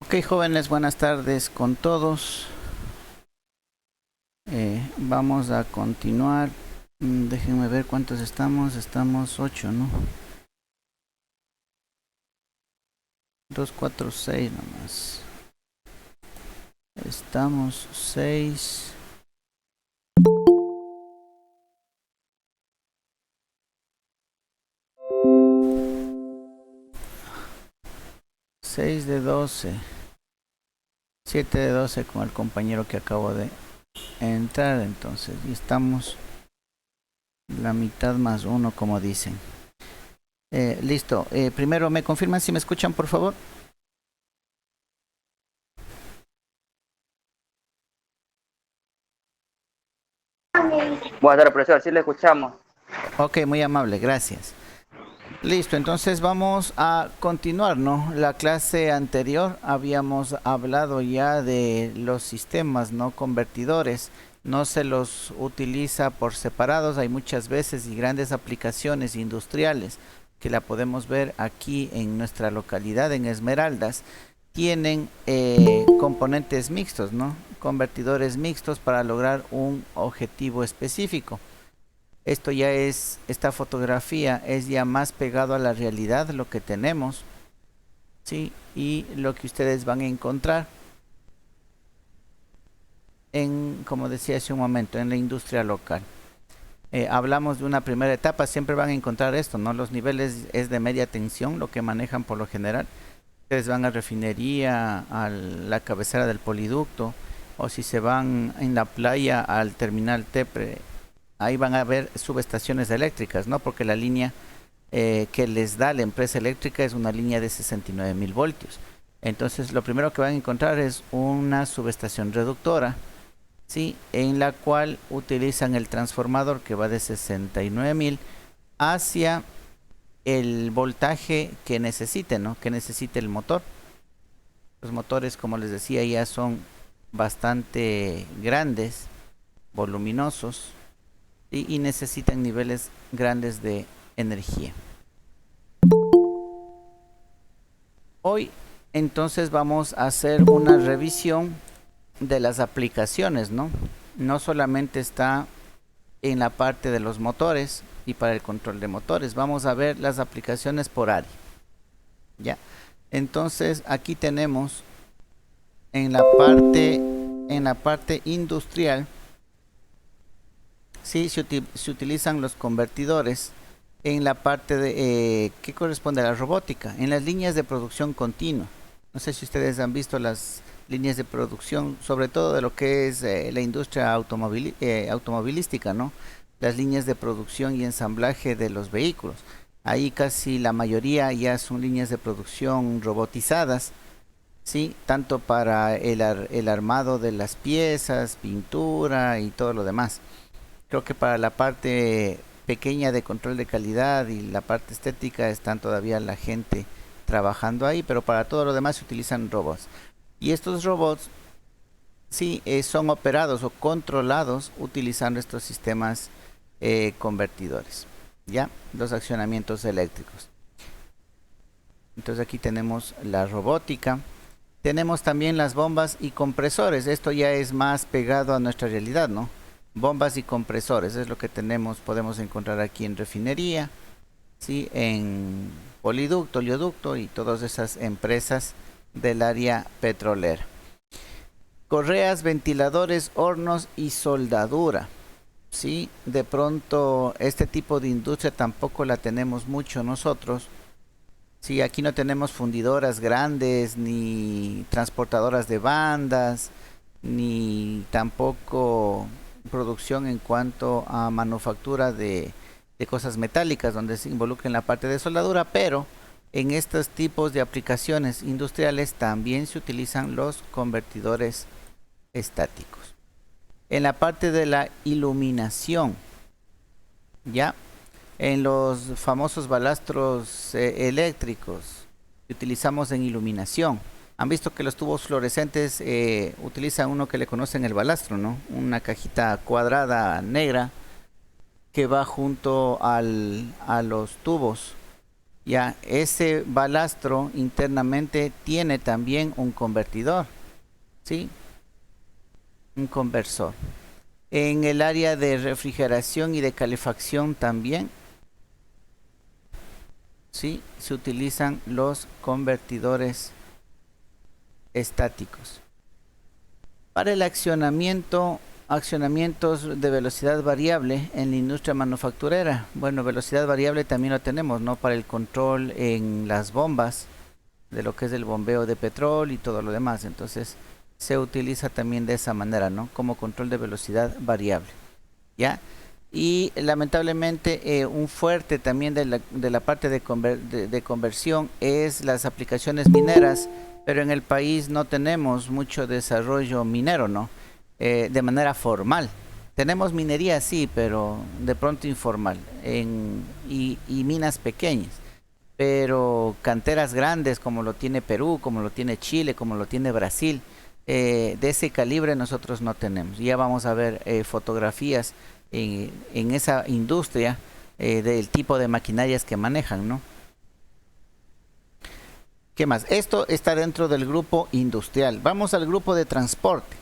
Ok, jóvenes, buenas tardes con todos. Vamos a continuar. Déjenme ver cuántos estamos. Estamos 8, ¿no? 2, 4, 6 nomás. Estamos 6. 6 de 12. 7 de 12 con el compañero que acabo de entrar. Entonces, y estamos la mitad más uno, como dicen. Listo. Primero, ¿me confirman si me escuchan, por favor? Buenas tardes, profesor. Sí le escuchamos. Ok, muy amable, gracias. Listo, entonces vamos a continuar, ¿no? La clase anterior habíamos hablado ya de los sistemas, ¿no? Convertidores. No se los utiliza por separados, hay muchas veces y grandes aplicaciones industriales que la podemos ver aquí en nuestra localidad, en Esmeraldas. Tienen componentes mixtos, ¿no? Convertidores mixtos para lograr un objetivo específico. Esto ya es, esta fotografía es ya más pegado a la realidad, lo que tenemos, ¿sí? Y lo que ustedes van a encontrar en, como decía hace un momento, en la industria local. Hablamos de una primera etapa, siempre van a encontrar esto, ¿no? Los niveles es de media tensión, lo que manejan por lo general. Ustedes van a refinería, a la cabecera del poliducto, o si se van en la playa al terminal Tepre, ahí van a ver subestaciones eléctricas, ¿no? Porque la línea que les da la empresa eléctrica es una línea de 69.000 voltios. Entonces, lo primero que van a encontrar es una subestación reductora, ¿sí? En la cual utilizan el transformador que va de 69.000 hacia el voltaje que necesite, ¿no? Que necesite el motor. Los motores, como les decía, ya son bastante grandes, voluminosos, y necesitan niveles grandes de energía. Hoy entonces vamos a hacer una revisión de las aplicaciones, ¿no? No solamente está en la parte de los motores y para el control de motores, vamos a ver las aplicaciones por área. Ya. Entonces aquí tenemos en la parte industrial, sí, se utilizan los convertidores en la parte de que corresponde a la robótica, en las líneas de producción continua. No sé si ustedes han visto las líneas de producción, sobre todo de lo que es la industria automovilística, ¿no? Las líneas de producción y ensamblaje de los vehículos. Ahí casi la mayoría ya son líneas de producción robotizadas, sí, tanto para el armado de las piezas, pintura y todo lo demás. Creo que para la parte pequeña de control de calidad y la parte estética están todavía la gente trabajando ahí, pero para todo lo demás se utilizan robots. Y estos robots sí son operados o controlados utilizando estos sistemas convertidores, ya, los accionamientos eléctricos. Entonces aquí tenemos la robótica. Tenemos también las bombas y compresores. Esto ya es más pegado a nuestra realidad, ¿no? Bombas y compresores es lo que tenemos, podemos encontrar aquí en refinería, ¿sí? En poliducto, oleoducto y todas esas empresas del área petrolera. Correas, ventiladores, hornos y soldadura. Sí, de pronto este tipo de industria tampoco la tenemos mucho nosotros. Sí, aquí no tenemos fundidoras grandes, ni transportadoras de bandas, ni tampoco producción en cuanto a manufactura de cosas metálicas, donde se involucra en la parte de soldadura, pero en estos tipos de aplicaciones industriales también se utilizan los convertidores estáticos. En la parte de la iluminación, ya en los famosos balastros eléctricos que utilizamos en iluminación. Han visto que los tubos fluorescentes utilizan uno que le conocen el balastro, ¿no? Una cajita cuadrada negra que va junto a los tubos Ya, ese balastro internamente tiene también un convertidor, ¿sí? Un conversor. En el área de refrigeración y de calefacción también, ¿sí? Se utilizan los convertidores estáticos. Para el accionamientos de velocidad variable en la industria manufacturera. Bueno, velocidad variable también lo tenemos, ¿no? Para el control en las bombas, de lo que es el bombeo de petróleo y todo lo demás. Entonces, se utiliza también de esa manera, ¿no? Como control de velocidad variable, ¿ya? Y lamentablemente un fuerte también de la parte de conversión es las aplicaciones mineras, pero en el país no tenemos mucho desarrollo minero, ¿no? De manera formal. Tenemos minería, sí, pero de pronto informal y minas pequeñas. Pero canteras grandes como lo tiene Perú, como lo tiene Chile, como lo tiene Brasil, de ese calibre nosotros no tenemos. Ya vamos a ver fotografías en esa industria del tipo de maquinarias que manejan, ¿no? ¿Qué más? Esto está dentro del grupo industrial. Vamos al grupo de transporte,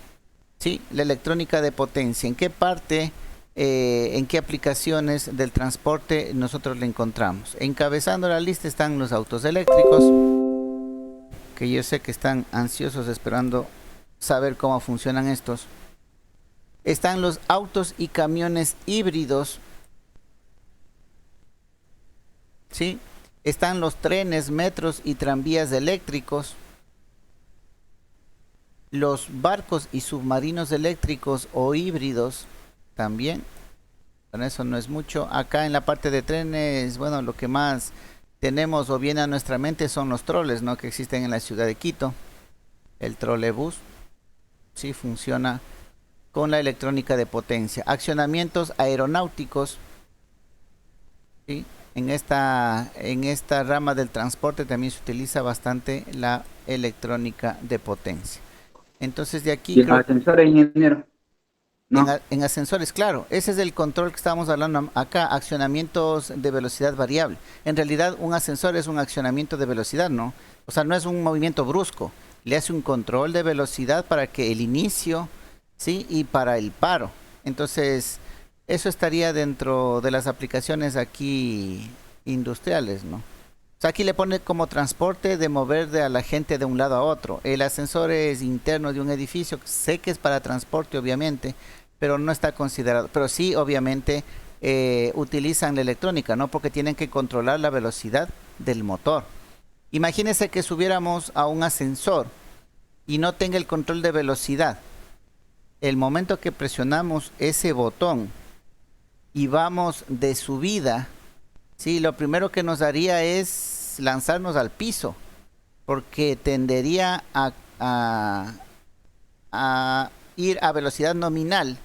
¿sí? La electrónica de potencia. ¿En qué parte, en qué aplicaciones del transporte nosotros la encontramos? Encabezando la lista están los autos eléctricos, que yo sé que están ansiosos esperando saber cómo funcionan estos. Están los autos y camiones híbridos, ¿sí? Están los trenes, metros y tranvías eléctricos, los barcos y submarinos eléctricos o híbridos también. Con eso no es mucho. Acá en la parte de trenes, bueno, lo que más tenemos o viene a nuestra mente son los troles, ¿no? Que existen en la ciudad de Quito. El trolebús, sí, funciona con la electrónica de potencia. Accionamientos aeronáuticos, ¿sí? En esta rama del transporte también se utiliza bastante la electrónica de potencia. Entonces de aquí Y el creo ascensor, ingeniero, ¿no? en ascensores, claro, ese es el control que estábamos hablando acá, accionamientos de velocidad variable. En realidad un ascensor es un accionamiento de velocidad, ¿no? O sea, no es un movimiento brusco, le hace un control de velocidad para que el inicio, ¿sí? Y para el paro. Entonces, eso estaría dentro de las aplicaciones aquí industriales, ¿no? O sea, aquí le pone como transporte de mover a la gente de un lado a otro. El ascensor es interno de un edificio, sé que es para transporte, obviamente, pero no está considerado. Pero sí, obviamente, utilizan la electrónica, ¿no? Porque tienen que controlar la velocidad del motor. Imagínense que subiéramos a un ascensor y no tenga el control de velocidad. El momento que presionamos ese botón y vamos de subida, sí, lo primero que nos haría es lanzarnos al piso, porque tendería a ir a velocidad nominal,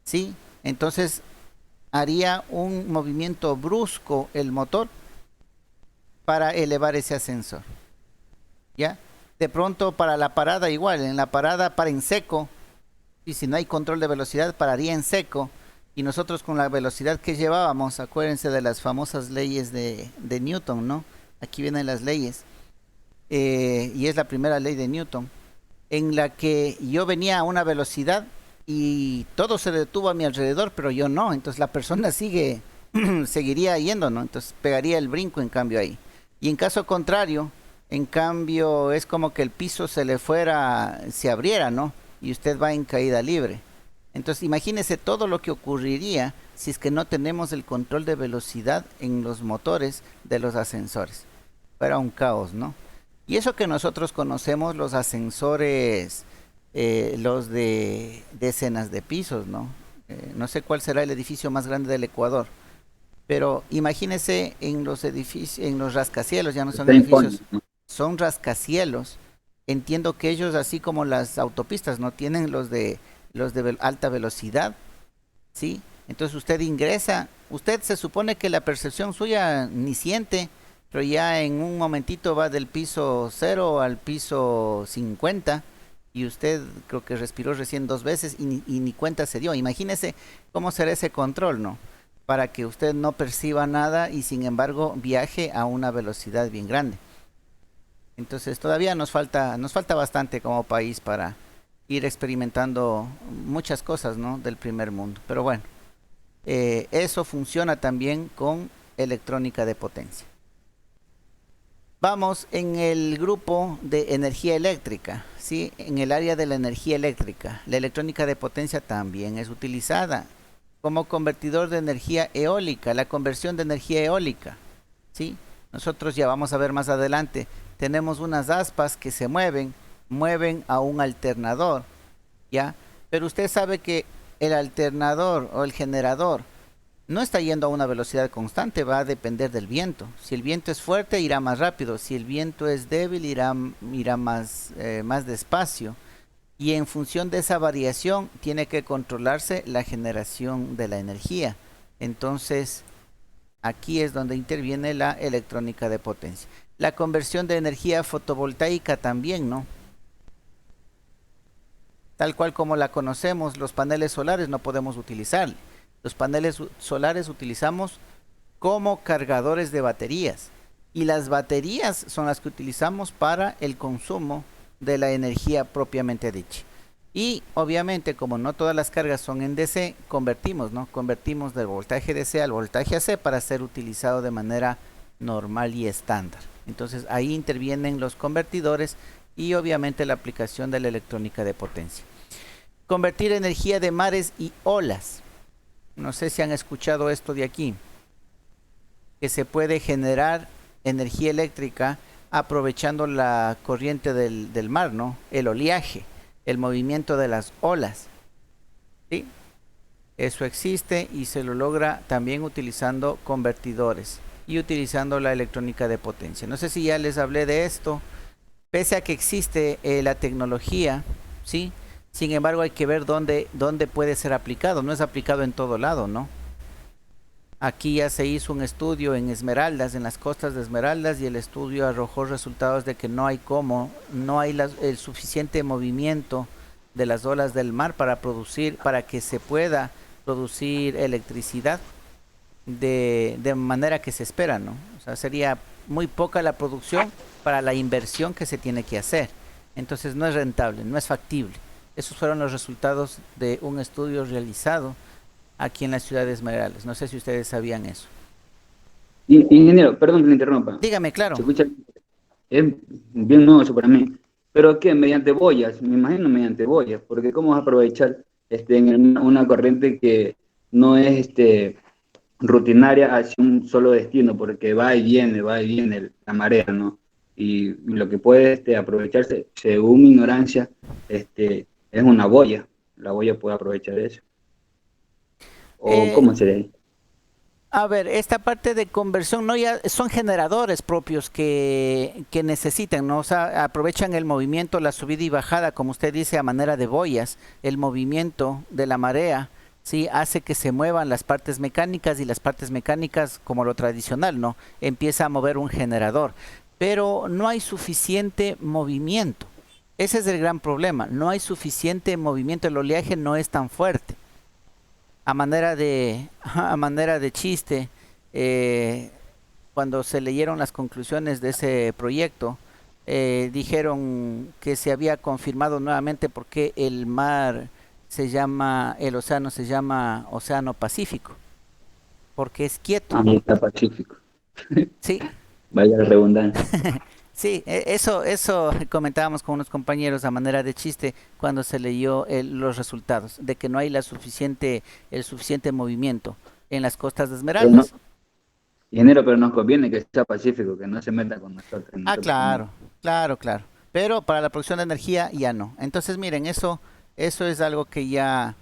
¿sí? Entonces haría un movimiento brusco el motor para elevar ese ascensor, ¿ya? De pronto para la parada igual, en la parada para en seco, y si no hay control de velocidad pararía en seco, y nosotros con la velocidad que llevábamos, acuérdense de las famosas leyes de Newton, ¿no? Aquí vienen las leyes, y es la primera ley de Newton, en la que yo venía a una velocidad y todo se detuvo a mi alrededor, pero yo no, entonces la persona sigue, seguiría yendo, ¿no? Entonces pegaría el brinco en cambio ahí. Y en caso contrario, en cambio es como que el piso se le fuera, se abriera, ¿no? Y usted va en caída libre. Entonces imagínese todo lo que ocurriría si es que no tenemos el control de velocidad en los motores de los ascensores. Fuera un caos, ¿no? Y eso que nosotros conocemos, los ascensores, los de decenas de pisos, ¿no? No sé cuál será el edificio más grande del Ecuador, pero imagínese en los edificios, en los rascacielos, ya no son Está en edificios, Pony, ¿no? son rascacielos. Entiendo que ellos, así como las autopistas, no tienen los de alta velocidad, ¿sí? Entonces usted ingresa, usted se supone que la percepción suya ni siente, pero ya en un momentito va del piso 0 al piso 50 y usted creo que respiró recién 2 veces y ni cuenta se dio. Imagínese cómo será ese control, ¿no? para que usted no perciba nada y sin embargo viaje a una velocidad bien grande. Entonces todavía nos falta bastante como país para ir experimentando muchas cosas, ¿no? Del primer mundo. Pero bueno, eso funciona también con electrónica de potencia. Vamos en el grupo de energía eléctrica, ¿sí? En el área de la energía eléctrica, la electrónica de potencia también es utilizada como convertidor de energía eólica, la conversión de energía eólica, ¿sí? Nosotros ya vamos a ver más adelante, tenemos unas aspas que se mueven a un alternador, ¿ya? Pero usted sabe que el alternador o el generador no está yendo a una velocidad constante, va a depender del viento. Si el viento es fuerte, irá más rápido. Si el viento es débil, irá más despacio. Y en función de esa variación, tiene que controlarse la generación de la energía. Entonces, aquí es donde interviene la electrónica de potencia. La conversión de energía fotovoltaica también, ¿no? Tal cual como la conocemos, los paneles solares no podemos utilizar. Los paneles solares utilizamos como cargadores de baterías y las baterías son las que utilizamos para el consumo de la energía propiamente dicha. Y obviamente como no todas las cargas son en DC, convertimos, ¿no? Convertimos del voltaje DC al voltaje AC para ser utilizado de manera normal y estándar. Entonces ahí intervienen los convertidores y obviamente la aplicación de la electrónica de potencia. Convertir energía de mares y olas. No sé si han escuchado esto de aquí, que se puede generar energía eléctrica aprovechando la corriente del mar, ¿no? El oleaje, el movimiento de las olas, ¿sí? Eso existe y se lo logra también utilizando convertidores y utilizando la electrónica de potencia. No sé si ya les hablé de esto, pese a que existe la tecnología, ¿sí? Sin embargo, hay que ver dónde puede ser aplicado. No es aplicado en todo lado, ¿no? Aquí ya se hizo un estudio en Esmeraldas, en las costas de Esmeraldas, y el estudio arrojó resultados de que no hay el suficiente movimiento de las olas del mar para que se pueda producir electricidad de manera que se espera, ¿no? O sea, sería muy poca la producción para la inversión que se tiene que hacer. Entonces no es rentable, no es factible. Esos fueron los resultados de un estudio realizado aquí en la ciudad de Esmeraldas. No sé si ustedes sabían eso. Ingeniero, perdón que le interrumpa. Dígame, claro. Se escucha, es bien nuevo eso para mí. ¿Pero qué? Mediante boyas, me imagino mediante boyas, porque ¿cómo vas a aprovechar una corriente que no es rutinaria hacia un solo destino? Porque va y viene la marea, ¿no? Y lo que puede aprovecharse, según mi ignorancia, es una boya. La boya puede aprovechar eso. ¿O Eh, cómo sería? a ver, esta parte de conversión no ya son generadores propios que necesitan, ¿no? O sea, aprovechan el movimiento, la subida y bajada, como usted dice, a manera de boyas, el movimiento de la marea, sí, hace que se muevan las partes mecánicas y las partes mecánicas, como lo tradicional, ¿no? Empieza a mover un generador, pero no hay suficiente movimiento. Ese es el gran problema, no hay suficiente movimiento, el oleaje no es tan fuerte. A manera de chiste, eh, cuando se leyeron las conclusiones de ese proyecto, dijeron que se había confirmado nuevamente por qué el océano se llama Océano Pacífico, porque es quieto. Ah, está Pacífico. Sí, Vaya la redundancia. sí, eso comentábamos con unos compañeros a manera de chiste cuando se leyó los resultados, de que no hay el suficiente movimiento en las costas de Pero no, Esmeraldas. ingeniero, pero nos conviene que sea Pacífico, que no se meta con nosotros. Ah, Nosotros somos. claro, claro, claro. Pero para la producción de energía ya no. Entonces, miren, eso es algo que ya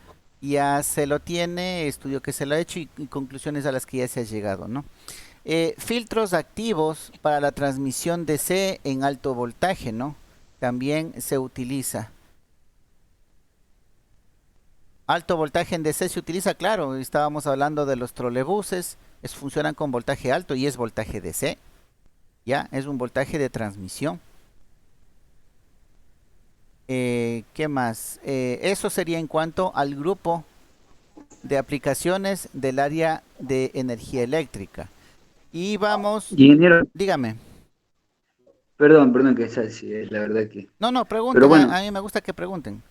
se lo tiene, estudio que se lo ha hecho y conclusiones a las que ya se ha llegado, ¿no? Filtros activos para la transmisión DC en alto voltaje, ¿no? También se utiliza. Alto voltaje en DC se utiliza, claro, estábamos hablando de los trolebuses, funcionan con voltaje alto y es voltaje DC, ya, es un voltaje de transmisión. ¿Qué más? Eso sería en cuanto al grupo de aplicaciones del área de energía eléctrica. Y vamos, Ingeniero, dígame. perdón, que esa sí es la verdad que... No, no, Pero pregunten, bueno, a mí me gusta que pregunten.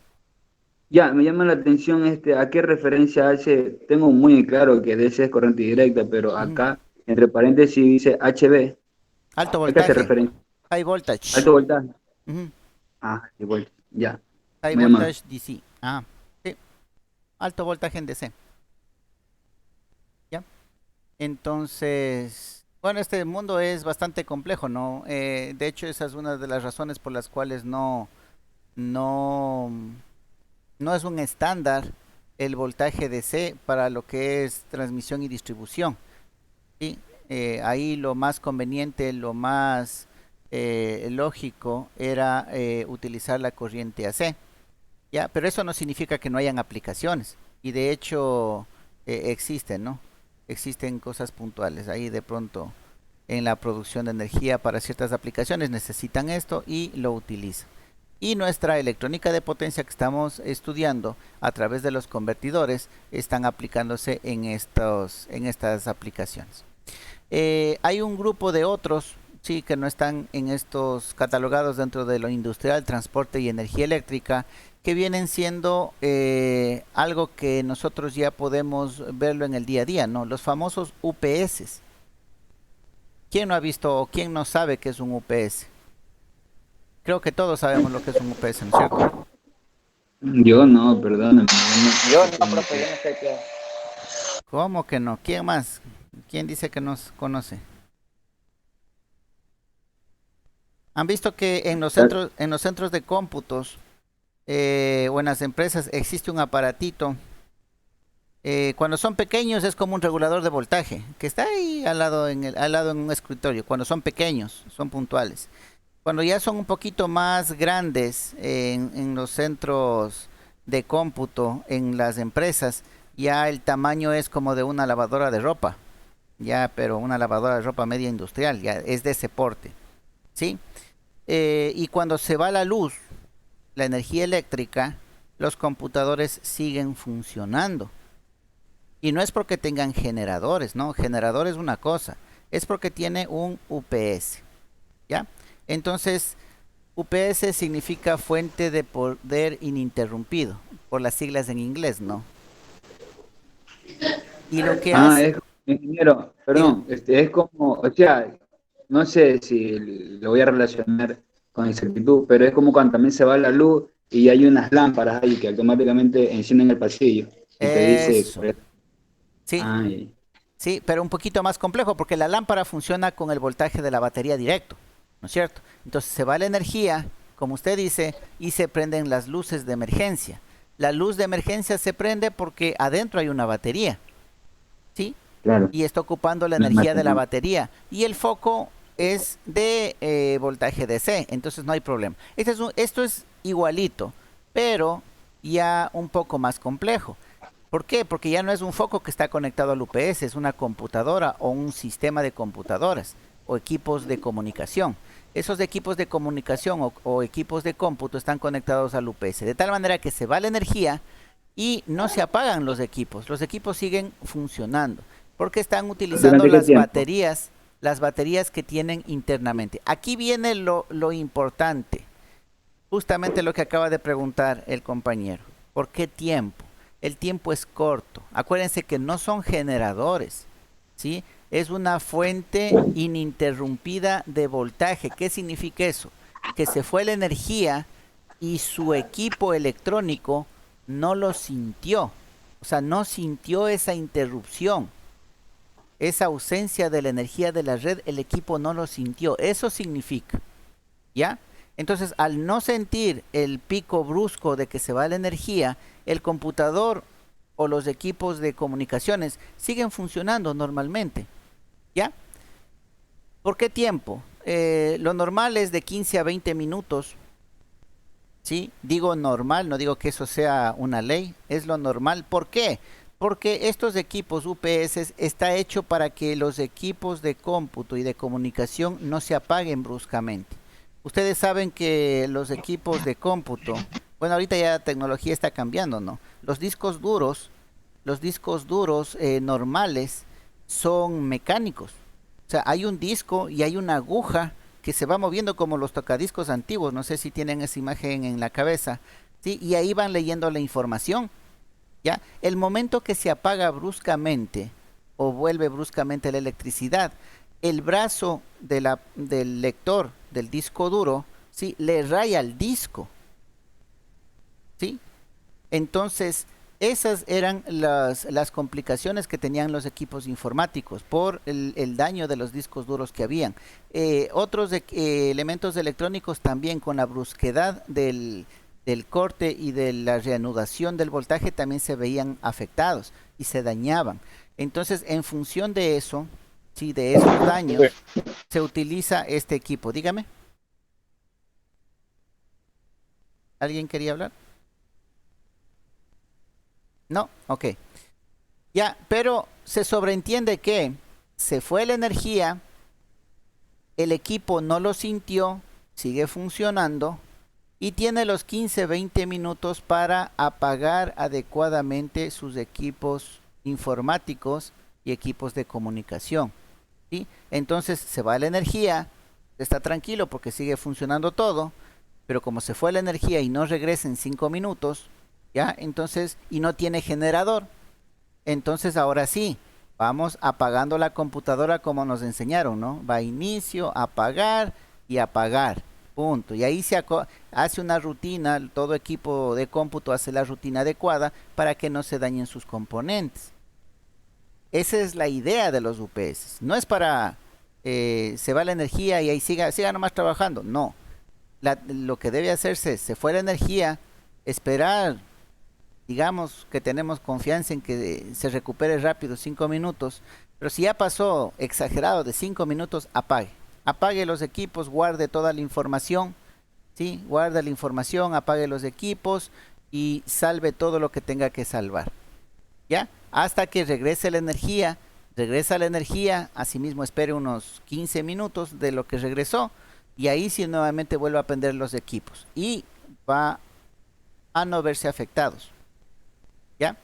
ya, me llama la atención a qué referencia hace, tengo muy claro que DC es corriente directa, pero Ujú. acá, entre paréntesis, dice HV. Alto ¿A qué hace voltaje, referencia? high voltage. Alto voltaje. Ujú. Ah, igual, ya, High muy amable. voltage DC. Ah, sí, alto voltaje en DC. ¿Ya? Entonces, bueno, este mundo es bastante complejo, ¿no? De hecho, esa es una de las razones por las cuales no, no es un estándar el voltaje DC para lo que es transmisión y distribución. ¿Sí? Ahí lo más conveniente, lo más lógico era utilizar la corriente AC. ¿Ya? Pero eso no significa que no hayan aplicaciones. Y de hecho existen, ¿no? Existen cosas puntuales. Ahí de pronto en la producción de energía para ciertas aplicaciones necesitan esto y lo utilizan. Y nuestra electrónica de potencia que estamos estudiando a través de los convertidores están aplicándose en estas aplicaciones. Hay un grupo de otros, sí, que no están en estos catalogados dentro de lo industrial, transporte y energía eléctrica, que vienen siendo algo que nosotros ya podemos verlo en el día a día, ¿no? Los famosos UPS. ¿Quién no ha visto o quién no sabe qué es un UPS? Creo que todos sabemos lo que es un UPS, ¿no es cierto? Yo no, perdóname, yo Yo no sé no, cómo profe, que... yo no sé qué. ¿Cómo que no? ¿Quién más? ¿Quién dice que nos conoce? ¿Han visto que en los centros de cómputos o en las empresas existe un aparatito? Cuando son pequeños es como un regulador de voltaje, que está ahí al lado en un escritorio. Cuando son pequeños, son puntuales. Cuando ya son un poquito más grandes en los centros de cómputo, en las empresas, ya el tamaño es como de una lavadora de ropa. Ya, pero una lavadora de ropa media industrial, ya es de ese porte. ¿Sí? Y cuando se va la luz, la energía eléctrica, los computadores siguen funcionando. Y no es porque tengan generadores, ¿no? Generador es una cosa, es porque tiene un UPS, ¿ya? Entonces, UPS significa fuente de poder ininterrumpido, por las siglas en inglés, ¿no? Y lo que Ah, hace, es, ingeniero, diga, perdón, es como, o sea, no sé si lo voy a relacionar con exactitud, pero es como cuando también se va la luz y hay unas lámparas ahí que automáticamente encienden el pasillo y te dice, eso, sí, ay, sí, pero un poquito más complejo, porque la lámpara funciona con el voltaje de la batería directo, ¿no es cierto? Entonces se va la energía, como usted dice, y se prenden las luces de emergencia. La luz de emergencia se prende porque adentro hay una batería, ¿sí? claro, Y está ocupando la me energía de la imagino. batería. Y el foco es de voltaje DC, entonces no hay problema. Esto es igualito, pero ya un poco más complejo. ¿Por qué? Porque ya no es un foco que está conectado al UPS, es una computadora o un sistema de computadoras o equipos de comunicación. Esos equipos de comunicación o equipos de cómputo están conectados al UPS, de tal manera que se va la energía y no se apagan los equipos siguen funcionando, porque están utilizando ¿Durante qué tiempo? las baterías que tienen internamente. Aquí viene lo importante, justamente lo que acaba de preguntar el compañero. ¿Por qué tiempo? El tiempo es corto. Acuérdense que no son generadores, ¿sí? Es una fuente ininterrumpida de voltaje. ¿Qué significa eso? Que se fue la energía y su equipo electrónico no lo sintió. O sea, no sintió esa interrupción, esa ausencia de la energía de la red, el equipo no lo sintió. Eso significa, ¿ya? Entonces, al no sentir el pico brusco de que se va la energía, el computador o los equipos de comunicaciones siguen funcionando normalmente, ¿ya? ¿Por qué tiempo? Lo normal es de 15 a 20 minutos. ¿Sí? Digo normal, no digo que eso sea una ley, es lo normal. ¿Por qué? Porque estos equipos UPS está hecho para que los equipos de cómputo y de comunicación no se apaguen bruscamente. Ustedes saben que los equipos de cómputo, bueno, ahorita ya la tecnología está cambiando, ¿no? Los discos duros los discos duros normales son mecánicos. O sea, hay un disco y hay una aguja que se va moviendo como los tocadiscos antiguos. No sé si tienen esa imagen en la cabeza. ¿Sí? Y ahí van leyendo la información. ¿Ya? El momento que se apaga bruscamente o vuelve bruscamente la electricidad, el brazo del lector del disco duro, ¿sí? Le raya el disco. ¿Sí? Entonces, esas eran las complicaciones que tenían los equipos informáticos por el daño de los discos duros que habían. Otros elementos electrónicos también con la brusquedad del corte y de la reanudación del voltaje también se veían afectados y se dañaban. Entonces, en función de eso, sí, de esos daños, se utiliza este equipo. Dígame, ¿alguien quería hablar? No, ok. Ya, pero se sobreentiende que se fue la energía, el equipo no lo sintió, sigue funcionando y tiene los 15, 20 minutos para apagar adecuadamente sus equipos informáticos y equipos de comunicación. ¿Sí? Entonces se va la energía, está tranquilo porque sigue funcionando todo, pero como se fue la energía y no regresa en 5 minutos, ¿ya? Entonces, y no tiene generador, entonces ahora sí, vamos apagando la computadora como nos enseñaron, ¿no? Va a inicio, apagar y apagar. Punto. Y ahí hace una rutina, todo equipo de cómputo hace la rutina adecuada para que no se dañen sus componentes. Esa es la idea de los UPS. No es para se va la energía y ahí siga nomás trabajando. No. Lo que debe hacerse, se fue la energía, esperar, digamos que tenemos confianza en que se recupere rápido 5 minutos, pero si ya pasó exagerado de 5 minutos, apague. Apague los equipos, guarde toda la información, ¿sí? Guarde la información, apague los equipos y salve todo lo que tenga que salvar. ¿Ya? Hasta que regrese la energía, regresa la energía, asimismo espere unos 15 minutos de lo que regresó y ahí sí nuevamente vuelve a prender los equipos y va a no verse afectados. ¿Ya?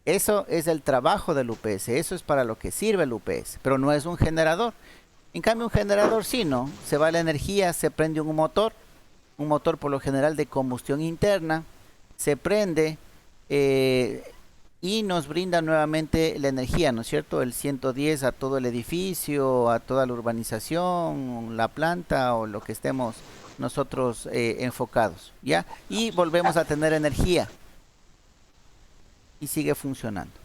Eso es el trabajo del UPS, eso es para lo que sirve el UPS, pero no es un generador. En cambio un generador sí, ¿no? Se va la energía, se prende un motor por lo general de combustión interna, se prende y nos brinda nuevamente la energía, ¿no es cierto? El 110 a todo el edificio, a toda la urbanización, la planta o lo que estemos nosotros enfocados, ¿ya? Y volvemos a tener energía y sigue funcionando.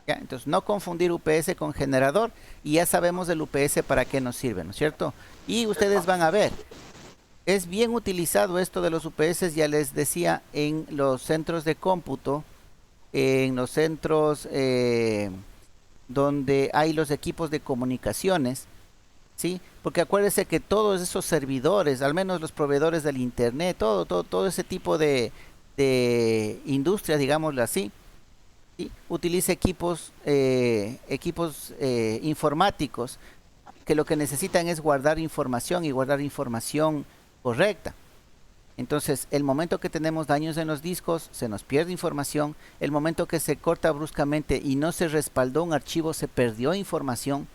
¿Ya? Entonces, no confundir UPS con generador y ya sabemos del UPS para qué nos sirve, ¿no es cierto? Y ustedes van a ver, es bien utilizado esto de los UPS, ya les decía, en los centros de cómputo, en los centros donde hay los equipos de comunicaciones, ¿sí? Porque acuérdense que todos esos servidores, al menos los proveedores del internet, todo ese tipo de industria, digámoslo así, ¿sí? Utiliza equipos informáticos que lo que necesitan es guardar información y guardar información correcta. Entonces, el momento que tenemos daños en los discos, se nos pierde información. El momento que se corta bruscamente y no se respaldó un archivo, se perdió información.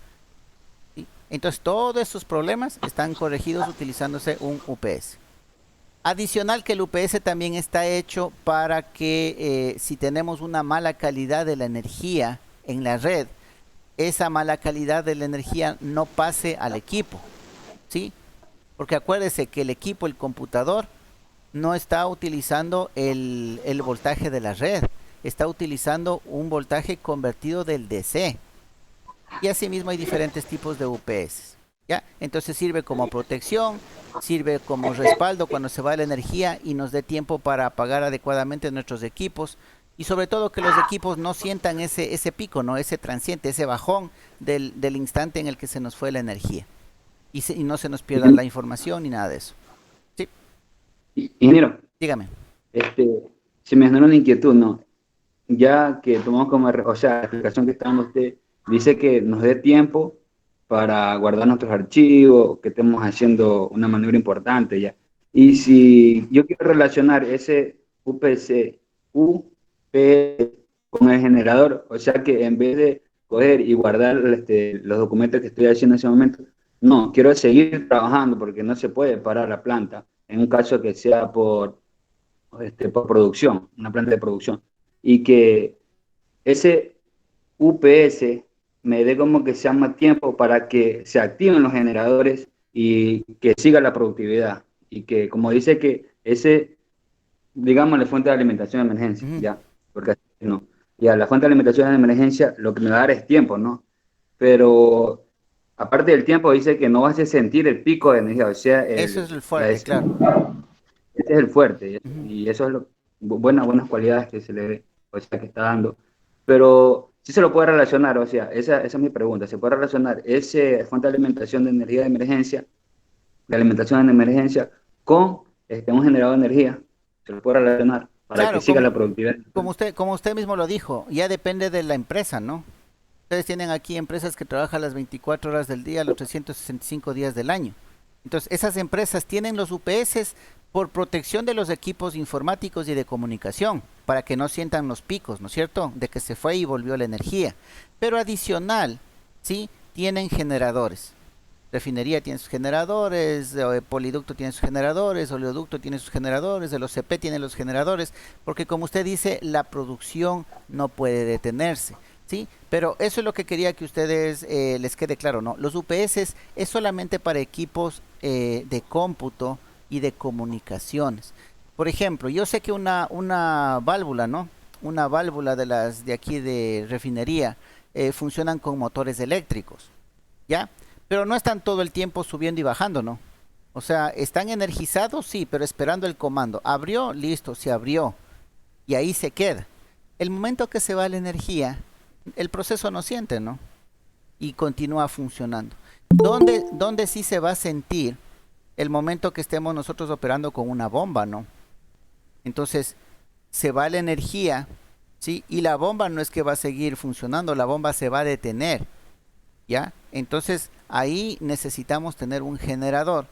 ¿Sí? Entonces, todos esos problemas están corregidos utilizándose un UPS. Adicional que el UPS también está hecho para que si tenemos una mala calidad de la energía en la red, esa mala calidad de la energía no pase al equipo, ¿sí? Porque acuérdese que el equipo, el computador, no está utilizando el voltaje de la red, está utilizando un voltaje convertido del DC. Y asimismo hay diferentes tipos de UPS. ¿Ya? Entonces sirve como protección, sirve como respaldo cuando se va la energía y nos dé tiempo para apagar adecuadamente nuestros equipos y sobre todo que los equipos no sientan ese pico, ¿no? Ese transiente, ese bajón del instante en el que se nos fue la energía y no se nos pierda la información ni nada de eso. Sí, Ingeniero, dígame. se me generó una inquietud, ¿no? Ya que tomamos como, o sea, la explicación que está dando usted, dice que nos dé tiempo para guardar nuestros archivos, que estemos haciendo una maniobra importante ya. Y si yo quiero relacionar ese UPC, con el generador. O sea que en vez de coger y guardar los documentos que estoy haciendo en ese momento, no, quiero seguir trabajando porque no se puede parar la planta en un caso que sea por producción, una planta de producción. Y que ese UPS me dé como que sea más tiempo para que se activen los generadores y que siga la productividad. Y que, como dice, que ese, digamos, la fuente de alimentación de emergencia, Ujú. ya, porque así no. Ya, la fuente de alimentación de emergencia lo que me va a dar es tiempo, ¿no? Pero aparte del tiempo, dice que no vas a sentir el pico de energía, o sea, Eso es el fuerte, claro. este es el fuerte, Ujú. y eso es buenas cualidades que se le ve, o sea, que está dando. Pero sí se lo puede relacionar, o sea, esa es mi pregunta, ¿se puede relacionar ese fuente de alimentación de energía de emergencia, de alimentación en emergencia, con un generador de energía? ¿Se lo puede relacionar para que Claro, siga la productividad? como usted mismo lo dijo, ya depende de la empresa, ¿no? Ustedes tienen aquí empresas que trabajan las 24 horas del día, los 365 días del año. Entonces, esas empresas tienen los UPS por protección de los equipos informáticos y de comunicación, para que no sientan los picos, ¿no es cierto? De que se fue y volvió la energía. Pero adicional, ¿sí? Tienen generadores. Refinería tiene sus generadores, Poliducto tiene sus generadores, Oleoducto tiene sus generadores, el OCP tiene los generadores, porque como usted dice, la producción no puede detenerse, ¿sí? Pero eso es lo que quería que ustedes les quede claro, ¿no? Los UPS es solamente para equipos de cómputo y de comunicaciones. Por ejemplo, yo sé que una válvula, ¿no? Una válvula de las de aquí de refinería funcionan con motores eléctricos, ¿ya? Pero no están todo el tiempo subiendo y bajando, ¿no? O sea, están energizados, sí, pero esperando el comando. Abrió, listo, se abrió. Y ahí se queda. El momento que se va la energía, el proceso no siente, ¿no? Y continúa funcionando. ¿Dónde sí se va a sentir el momento que estemos nosotros operando con una bomba, ¿no? Entonces, se va la energía, ¿sí? Y la bomba no es que va a seguir funcionando, la bomba se va a detener. ¿Ya? Entonces ahí necesitamos tener un generador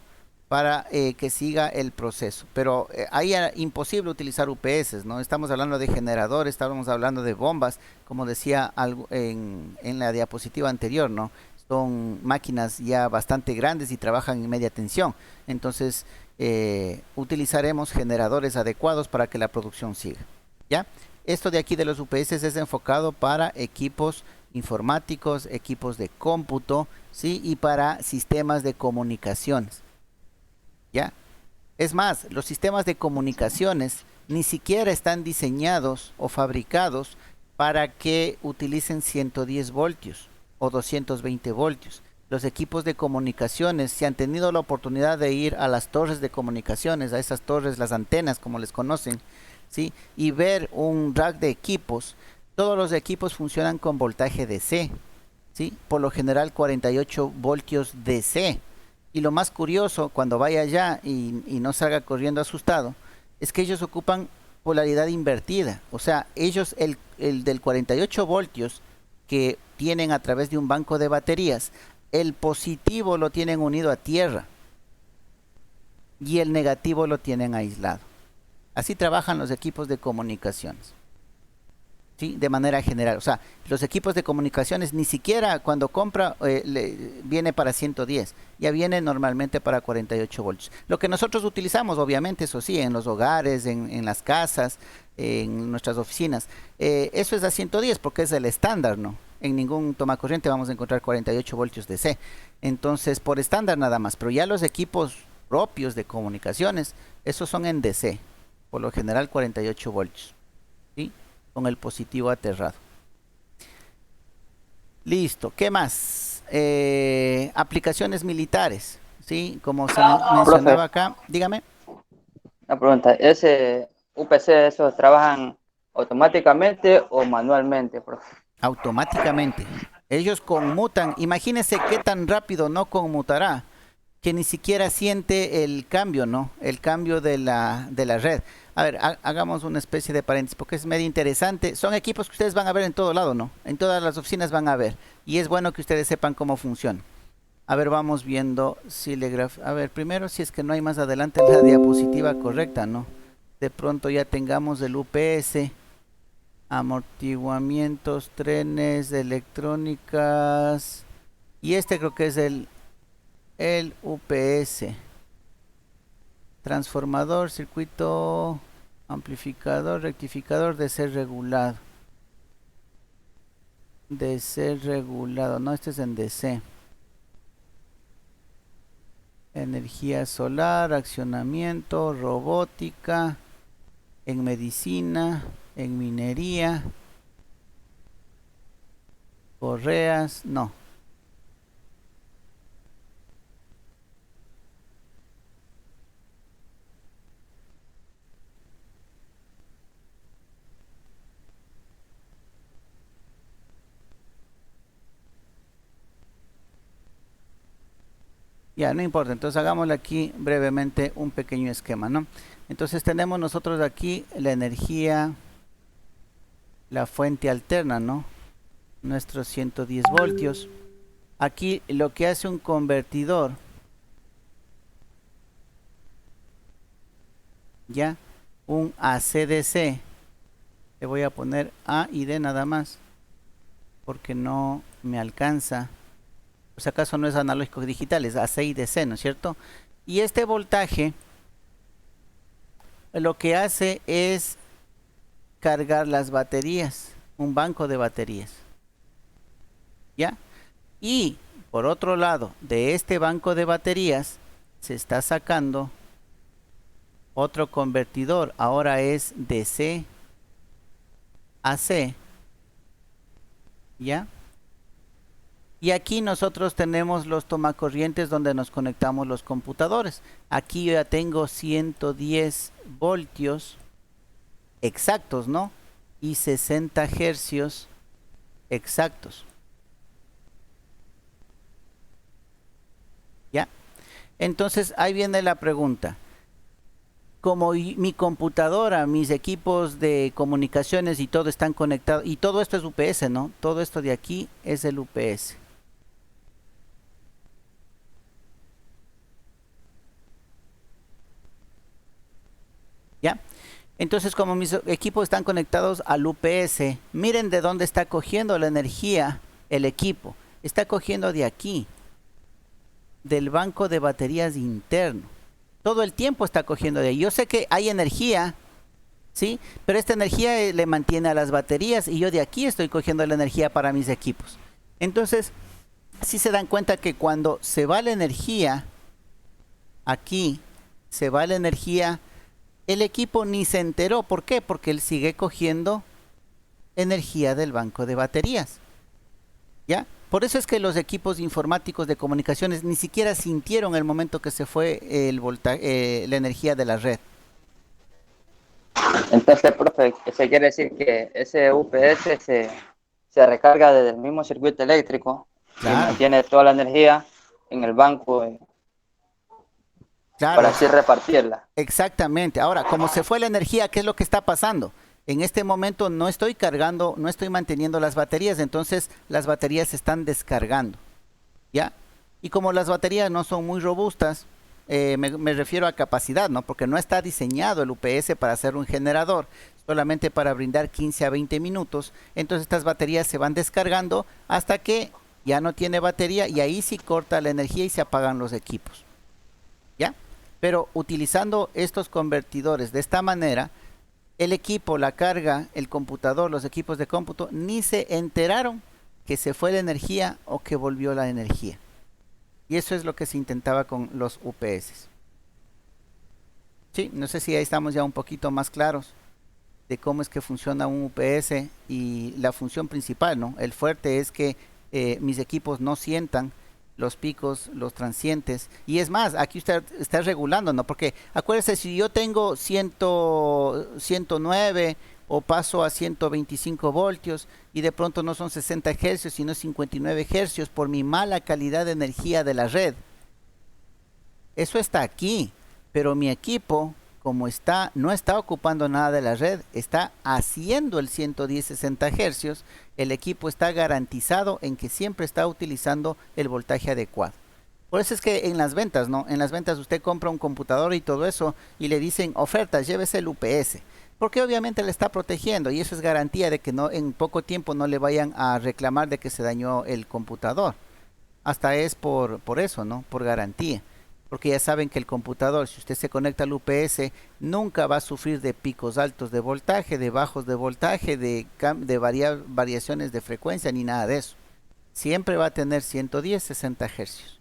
para que siga el proceso. Pero ahí era imposible utilizar UPS, ¿no? Estamos hablando de generadores, estamos hablando de bombas, como decía algo en la diapositiva anterior, ¿no? Son máquinas ya bastante grandes y trabajan en media tensión. Entonces utilizaremos generadores adecuados para que la producción siga. ¿Ya? Esto de aquí de los UPS es enfocado para equipos informáticos, equipos de cómputo, ¿sí? Y para sistemas de comunicaciones, ¿ya? Es más, los sistemas de comunicaciones ni siquiera están diseñados o fabricados para que utilicen 110 voltios o 220 voltios. Los equipos de comunicaciones, si han tenido la oportunidad de ir a las torres de comunicaciones, a esas torres, las antenas como les conocen, ¿sí? Y ver un rack de equipos, todos los equipos funcionan con voltaje DC, ¿sí? Por lo general 48 voltios DC. Y lo más curioso, cuando vaya allá y no salga corriendo asustado, es que ellos ocupan polaridad invertida. O sea, ellos el del 48 voltios que tienen a través de un banco de baterías, el positivo lo tienen unido a tierra y el negativo lo tienen aislado. Así trabajan los equipos de comunicaciones, ¿sí? De manera general. O sea, los equipos de comunicaciones ni siquiera cuando compra viene para 110, ya viene normalmente para 48 voltios. Lo que nosotros utilizamos, obviamente, eso sí, en los hogares, en las casas, en nuestras oficinas, eso es a 110 porque es el estándar, ¿no? En ningún toma corriente vamos a encontrar 48 voltios DC. Entonces, por estándar nada más, pero ya los equipos propios de comunicaciones, esos son en DC, por lo general 48 voltios, ¿sí? Con el positivo aterrado. Listo, ¿qué más? Aplicaciones militares, ¿sí? Como se Profe, mencionaba acá, dígame. una pregunta. ¿Ese UPC, esos trabajan automáticamente o manualmente, profe? Automáticamente. Ellos conmutan. Imagínense qué tan rápido no conmutará que ni siquiera siente el cambio, ¿no? El cambio de la red. A ver, hagamos una especie de paréntesis porque es medio interesante. Son equipos que ustedes van a ver en todo lado, ¿no? En todas las oficinas van a ver. Y es bueno que ustedes sepan cómo funciona. A ver, vamos viendo Silegraph. A ver, primero si es que no hay más adelante la diapositiva correcta, ¿no? De pronto ya tengamos el UPS. amortiguamientos, trenes, electrónicas. Y este creo que es el UPS. Transformador, circuito, amplificador, rectificador de ser regulado. De ser regulado. No, este es en DC. Energía solar, accionamiento, robótica, en medicina, en minería, correas, no. Ya, no importa, entonces hagámosle aquí brevemente un pequeño esquema, ¿no? Entonces tenemos nosotros aquí la energía, la fuente alterna, ¿no? Nuestros 110 voltios. Aquí lo que hace un convertidor, ya, un AC/DC, le voy a poner A y D nada más, porque no me alcanza. O sea, acaso no es analógico digital, es AC y DC, ¿no es cierto? Y este voltaje lo que hace es cargar las baterías, un banco de baterías. ¿Ya? Y por otro lado, de este banco de baterías se está sacando otro convertidor, ahora es DC AC. ¿Ya? Y aquí nosotros tenemos los tomacorrientes donde nos conectamos los computadores. Aquí yo ya tengo 110 voltios exactos, ¿no? Y 60 hercios exactos. ¿Ya? Entonces ahí viene la pregunta. Como mi computadora, mis equipos de comunicaciones y todo están conectados, y todo esto es UPS, ¿no? Todo esto de aquí es el UPS. ¿Ya? Entonces, como mis equipos están conectados al UPS, miren de dónde está cogiendo la energía el equipo. Está cogiendo de aquí, del banco de baterías interno. Todo el tiempo está cogiendo de ahí. Yo sé que hay energía, ¿sí? Pero esta energía le mantiene a las baterías y yo de aquí estoy cogiendo la energía para mis equipos. Entonces, si se dan cuenta que cuando se va la energía, aquí se va la energía, el equipo ni se enteró. ¿Por qué? Porque él sigue cogiendo energía del banco de baterías. ¿Ya? Por eso es que los equipos informáticos de comunicaciones ni siquiera sintieron el momento que se fue la energía de la red. Entonces, profe, eso quiere decir que ese UPS se recarga desde el mismo circuito eléctrico y Claro, mantiene toda la energía en el banco claro, para así repartirla. exactamente. Ahora, como se fue la energía, ¿qué es lo que está pasando? En este momento no estoy cargando, no estoy manteniendo las baterías, entonces las baterías se están descargando, ¿ya? Y como las baterías no son muy robustas, me refiero a capacidad, ¿no? Porque no está diseñado el UPS para ser un generador, solamente para brindar 15 a 20 minutos. Entonces estas baterías se van descargando hasta que ya no tiene batería y ahí sí corta la energía y se apagan los equipos, ¿ya? Pero utilizando estos convertidores de esta manera, el equipo, la carga, el computador, los equipos de cómputo, ni se enteraron que se fue la energía o que volvió la energía. Y eso es lo que se intentaba con los UPS. Sí, no sé si ahí estamos ya un poquito más claros de cómo es que funciona un UPS y la función principal, ¿no? El fuerte es que mis equipos no sientan los picos, los transientes. Y es más, aquí usted está regulando, ¿no? Porque acuérdese, si yo tengo 109 o paso a 125 voltios y de pronto no son 60 hercios, sino 59 hercios por mi mala calidad de energía de la red. Eso está aquí, pero mi equipo, como no está ocupando nada de la red, está haciendo el 110-60 hercios, el equipo está garantizado en que siempre está utilizando el voltaje adecuado. Por eso es que en las ventas, ¿no? En las ventas usted compra un computador y todo eso y le dicen ofertas, llévese el UPS. Porque obviamente le está protegiendo y eso es garantía de que no en poco tiempo no le vayan a reclamar de que se dañó el computador. Hasta es por eso, ¿no? Por garantía. Porque ya saben que el computador, si usted se conecta al UPS, nunca va a sufrir de picos altos de voltaje, de bajos de voltaje, de variaciones de frecuencia, ni nada de eso. Siempre va a tener 110, 60 hercios.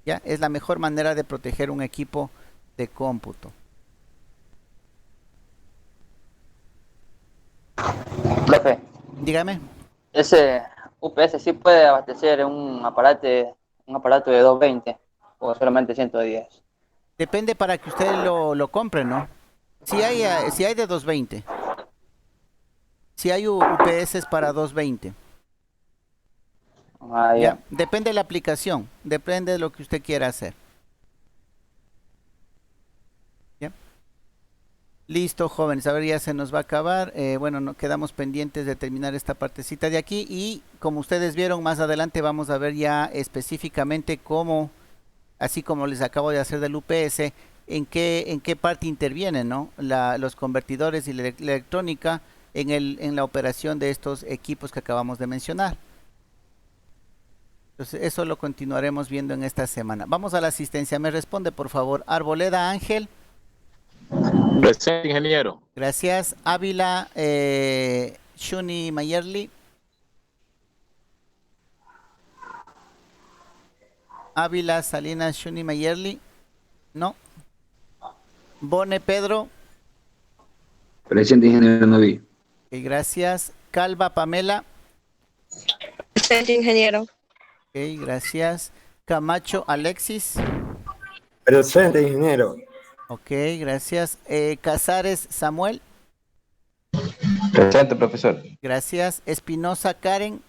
¿Ya? Es la mejor manera de proteger un equipo de cómputo. Profe, Dígame. ese UPS sí puede abastecer un aparato de 220 o solamente 110. Depende para que usted lo compre, ¿no? Si hay de 220. Si hay UPS para 220. Ah, Ya, ya. depende de la aplicación, depende de lo que usted quiera hacer. ¿Ya? Listo, jóvenes, a ver, ya se nos va a acabar. Bueno, no, quedamos pendientes de terminar esta partecita de aquí y como ustedes vieron, más adelante vamos a ver ya específicamente cómo, así como les acabo de hacer del UPS, en qué parte intervienen, ¿no? Los convertidores y la electrónica en la operación de estos equipos que acabamos de mencionar. Entonces, eso lo continuaremos viendo en esta semana. Vamos a la asistencia. Me responde, por favor, Arboleda Ángel. Presente, ingeniero. Gracias. Ávila Shuni Mayerli. Ávila Salinas Shuni Mayerli. No. Bone Pedro. Presente, ingeniero Novi. Ok, gracias. Calva Pamela. Presente, ingeniero. Ok, gracias. Camacho Alexis. Presente, ingeniero. Ok, gracias. Casares Samuel. Presente, profesor. Gracias. Espinosa Karen.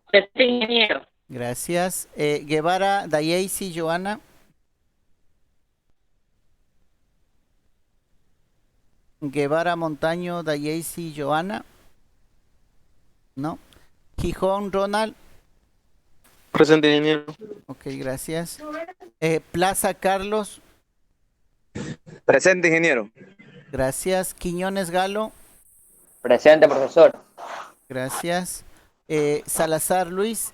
Presente, ingeniero. Gracias. Guevara Dayeisi Joana. Guevara Montaño Dayeisi Joana. No. Gijón Ronald. Presente, ingeniero. Ok, gracias. Plaza Carlos. Presente, ingeniero. Gracias. Quiñones Galo. Presente, profesor. Gracias. Salazar Luis.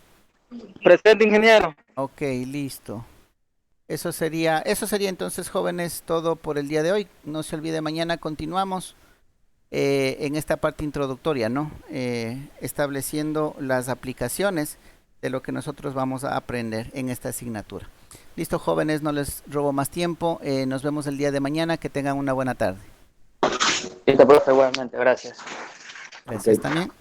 Presente, ingeniero. Ok, listo. Eso sería entonces, jóvenes, todo por el día de hoy. No se olvide, mañana continuamos en esta parte introductoria, ¿no? Estableciendo las aplicaciones de lo que nosotros vamos a aprender en esta asignatura. Listo, jóvenes, no les robo más tiempo. Nos vemos el día de mañana. Que tengan una buena tarde. Listo, profe, igualmente, gracias. Gracias Ok. también.